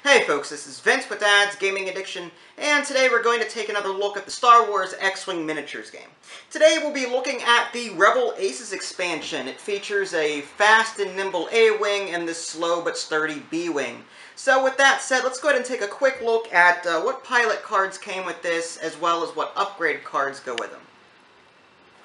Hey folks, this is Vince with Dad's Gaming Addiction, and today we're going to take another look at the Star Wars X-Wing miniatures game. Today we'll be looking at the Rebel Aces expansion. It features a fast and nimble A-Wing and this slow but sturdy B-Wing. So with that said, let's go ahead and take a quick look at what pilot cards came with this, as well as what upgrade cards go with them.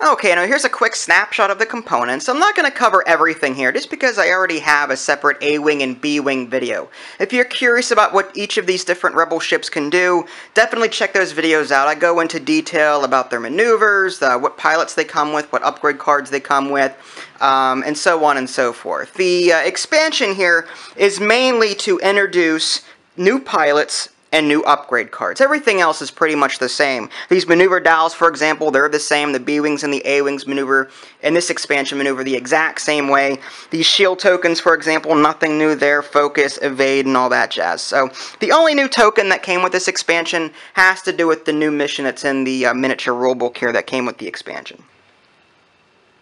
Okay, now here's a quick snapshot of the components. I'm not going to cover everything here, just because I already have a separate A-Wing and B-Wing video. If you're curious about what each of these different Rebel ships can do, definitely check those videos out. I go into detail about their maneuvers, what pilots they come with, what upgrade cards they come with, and so on and so forth. The expansion here is mainly to introduce new pilots and new upgrade cards. Everything else is pretty much the same. These maneuver dials, for example, they're the same. The B-Wings and the A-Wings maneuver in this expansion maneuver the exact same way. These shield tokens, for example, nothing new there. Focus, evade, and all that jazz. So the only new token that came with this expansion has to do with the new mission that's in the miniature rulebook here that came with the expansion.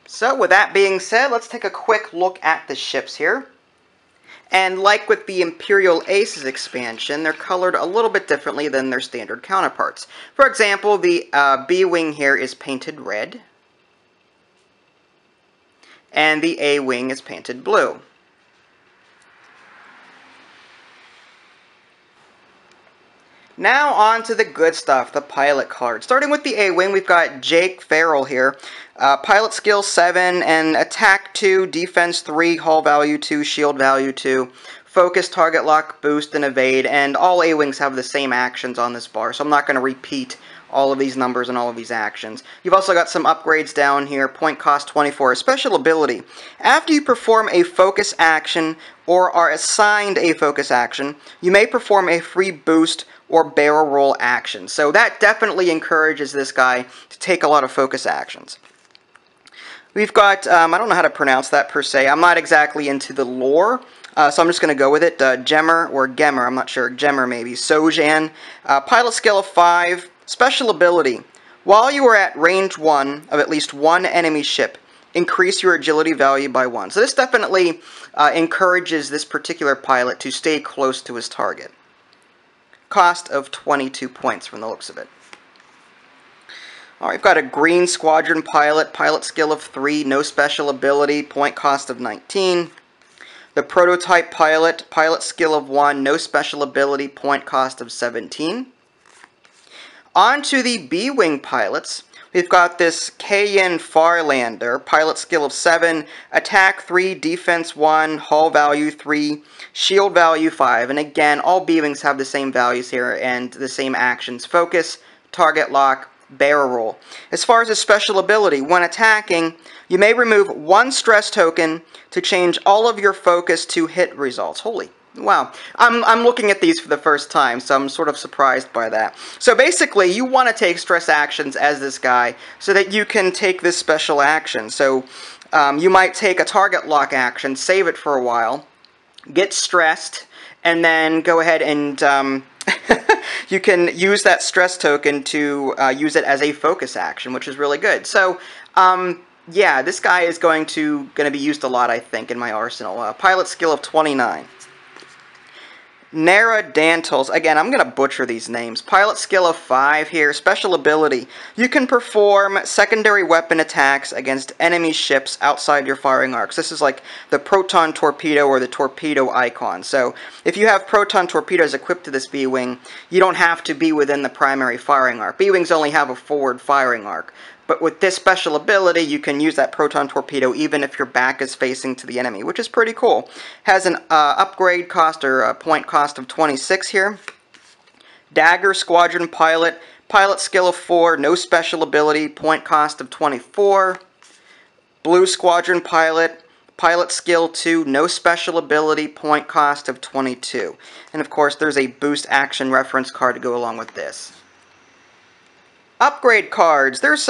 So with that being said, let's take a quick look at the ships here. And like with the Imperial Aces expansion, they're colored a little bit differently than their standard counterparts. For example, the B-Wing here is painted red, and the A-Wing is painted blue. Now on to the good stuff, the pilot card. Starting with the A-Wing, we've got Jake Farrell here. Pilot skill 7 and attack 2, defense 3, hull value 2, shield value 2, focus, target lock, boost, and evade. And all A-Wings have the same actions on this bar, so I'm not going to repeat all of these numbers and all of these actions. You've also got some upgrades down here. Point cost 24. A special ability. After you perform a focus action or are assigned a focus action, you may perform a free boost or barrel roll action. So that definitely encourages this guy to take a lot of focus actions. We've got, I don't know how to pronounce that per se. I'm not exactly into the lore, so I'm just going to go with it. Gemmer or Gemmer, I'm not sure. Gemmer maybe. Sojan. Pilot skill of 5. Special ability. While you are at range 1 of at least one enemy ship, increase your agility value by 1. So this definitely encourages this particular pilot to stay close to his target. Cost of 22 points from the looks of it. Alright, we've got a green squadron pilot, pilot skill of 3, no special ability, point cost of 19. The prototype pilot, pilot skill of 1, no special ability, point cost of 17. On to the B-Wing pilots. We've got this Cayenne Farlander, pilot skill of 7, attack 3, defense 1, hull value 3, shield value 5. And again, all B-Wings have the same values here and the same actions. Focus, target lock, barrel roll. As far as a special ability, when attacking, you may remove one stress token to change all of your focus to hit results. Holy wow. I'm looking at these for the first time, so I'm sort of surprised by that. So basically, you want to take stress actions as this guy so that you can take this special action. So you might take a target lock action, save it for a while, get stressed, and then go ahead and you can use that stress token to use it as a focus action, which is really good. So yeah, this guy is going to be used a lot, I think, in my arsenal. Pilot skill of 29. Nara Dantles. Again, I'm going to butcher these names. Pilot skill of 5 here. Special ability. You can perform secondary weapon attacks against enemy ships outside your firing arcs. This is like the proton torpedo or the torpedo icon. So if you have proton torpedoes equipped to this B-Wing, you don't have to be within the primary firing arc. B-Wings only have a forward firing arc. But with this special ability, you can use that proton torpedo even if your back is facing to the enemy, which is pretty cool. Has an upgrade cost or a point cost of 26 here. Dagger Squadron Pilot, pilot skill of 4, no special ability, point cost of 24. Blue Squadron Pilot, pilot skill 2, no special ability, point cost of 22. And of course, there's a boost action reference card to go along with this. Upgrade cards. There's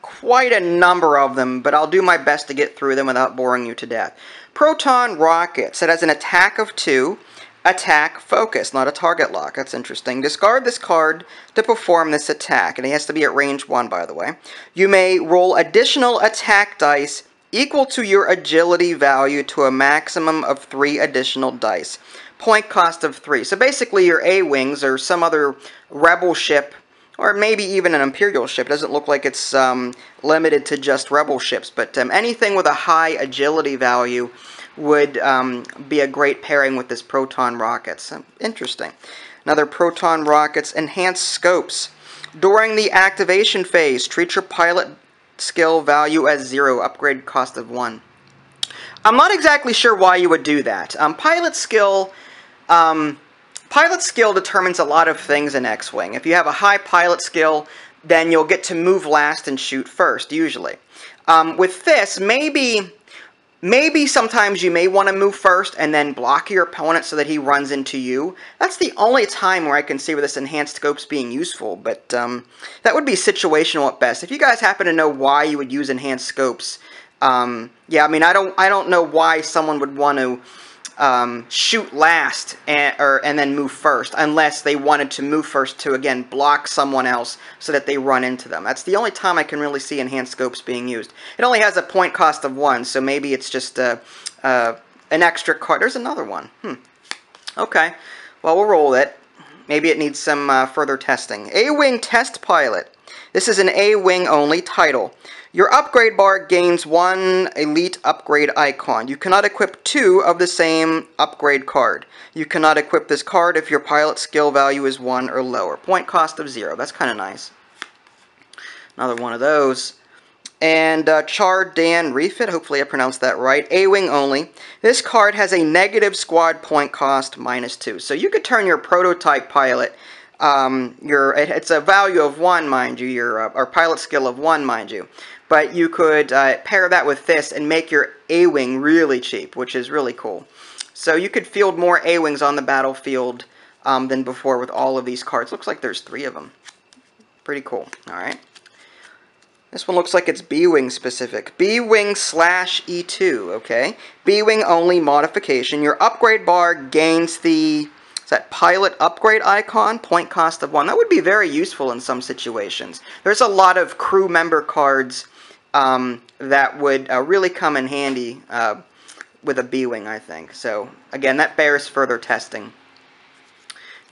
quite a number of them, but I'll do my best to get through them without boring you to death. Proton Rockets. It has an attack of 2, attack focus, not a target lock. That's interesting. Discard this card to perform this attack, and it has to be at range 1, by the way. You may roll additional attack dice equal to your agility value to a maximum of 3 additional dice. point cost of 3. So basically your A-Wings or some other Rebel ship, or maybe even an Imperial ship. It doesn't look like it's limited to just Rebel ships, but anything with a high agility value would be a great pairing with this proton rockets. Interesting. Another proton rockets, enhanced scopes. During the activation phase, treat your pilot skill value as 0, upgrade cost of 1. I'm not exactly sure why you would do that. Pilot skill determines a lot of things in X-Wing. If you have a high pilot skill, then you'll get to move last and shoot first, usually. With this, maybe sometimes you may want to move first and then block your opponent so that he runs into you. That's the only time where I can see where this enhanced scope's being useful, but that would be situational at best. If you guys happen to know why you would use enhanced scopes, yeah, I mean, I don't know why someone would want to shoot last and then move first, unless they wanted to move first to, again, block someone else so that they run into them. That's the only time I can really see enhanced scopes being used. It only has a point cost of 1, so maybe it's just an extra card. There's another one. Okay, well, we'll roll it. Maybe it needs some further testing. A-Wing Test Pilot. This is an A-Wing only title. Your upgrade bar gains 1 elite upgrade icon. You cannot equip 2 of the same upgrade card. You cannot equip this card if your pilot skill value is 1 or lower. Point cost of 0. That's kind of nice. Another one of those. And Char Dan Refit, hopefully I pronounced that right. A-Wing only. This card has a negative squad point cost -2. So you could turn your prototype pilot, it's a value of 1, mind you, or pilot skill of 1, mind you. But you could pair that with this and make your A-Wing really cheap, which is really cool. So you could field more A-Wings on the battlefield than before with all of these cards. Looks like there's 3 of them. Pretty cool. Alright. This one looks like it's B-Wing specific. B-Wing /E2, okay? B-Wing only modification. Your upgrade bar gains the... Is that pilot upgrade icon? Point cost of 1. That would be very useful in some situations. There's a lot of crew member cards that would really come in handy with a B-Wing, I think. So, again, that bears further testing.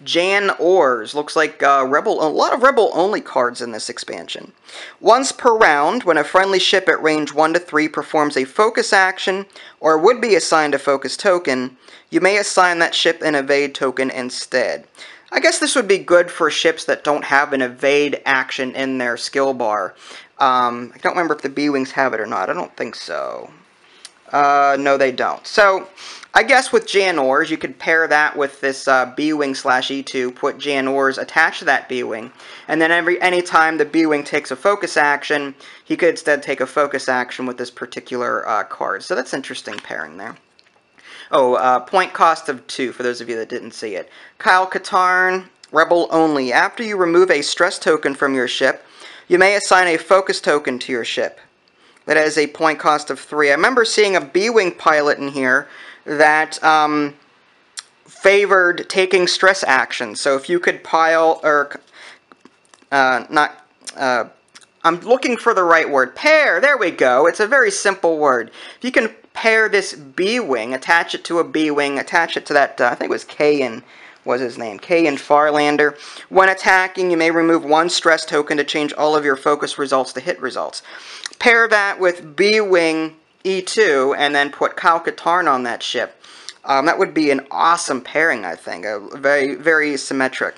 Jan Ors. Looks like a lot of Rebel-only cards in this expansion. Once per round, when a friendly ship at range 1 to 3 performs a focus action, or would be assigned a focus token, you may assign that ship an evade token instead. I guess this would be good for ships that don't have an evade action in their skill bar. I don't remember if the B-Wings have it or not. I don't think so. No, they don't. So, I guess with Jan Ors, you could pair that with this B-Wing /E2, put Jan Ors attached to that B-Wing, and then anytime the B-Wing takes a focus action, he could instead take a focus action with this particular card. So that's interesting pairing there. Oh, point cost of 2, for those of you that didn't see it. Kyle Katarn, Rebel only. After you remove a stress token from your ship, you may assign a focus token to your ship. That has a point cost of 3. I remember seeing a B-Wing pilot in here that favored taking stress actions. So if you could I'm looking for the right word. Pair, there we go. It's a very simple word. If you can pair this B-Wing, attach it to a B-Wing, attach it to that, I think it was Kayan was his name, Kayan Farlander. When attacking, you may remove 1 stress token to change all of your focus results to hit results. Pair that with B-Wing E2 and then put Kyle Katarn on that ship. That would be an awesome pairing, I think. Very, very symmetric.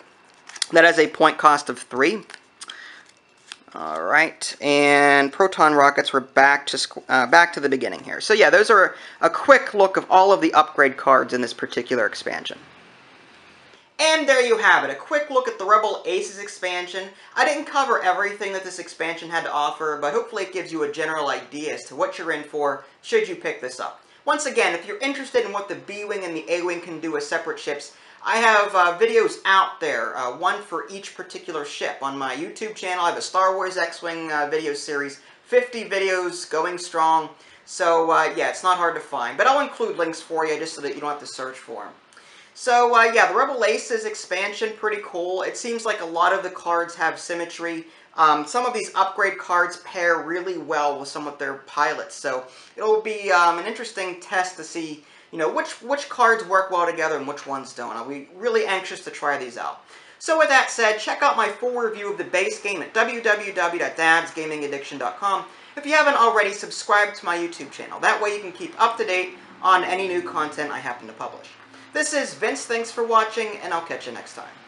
That has a point cost of 3. Alright, and proton rockets, we're back to the beginning here. So yeah, those are a quick look of all of the upgrade cards in this particular expansion. And there you have it, a quick look at the Rebel Aces expansion. I didn't cover everything that this expansion had to offer, but hopefully it gives you a general idea as to what you're in for should you pick this up. Once again, if you're interested in what the B-Wing and the A-Wing can do as separate ships, I have videos out there, one for each particular ship. On my YouTube channel, I have a Star Wars X-Wing video series, 50 videos, going strong. So, yeah, it's not hard to find. But I'll include links for you just so that you don't have to search for them. So, yeah, the Rebel Aces expansion, pretty cool. It seems like a lot of the cards have symmetry. Some of these upgrade cards pair really well with some of their pilots. So, it'll be an interesting test to see you know, which cards work well together and which ones don't. I'll be really anxious to try these out. So with that said, check out my full review of the base game at www.dadsgamingaddiction.com. If you haven't already, subscribe to my YouTube channel. That way you can keep up to date on any new content I happen to publish. This is Vince, thanks for watching, and I'll catch you next time.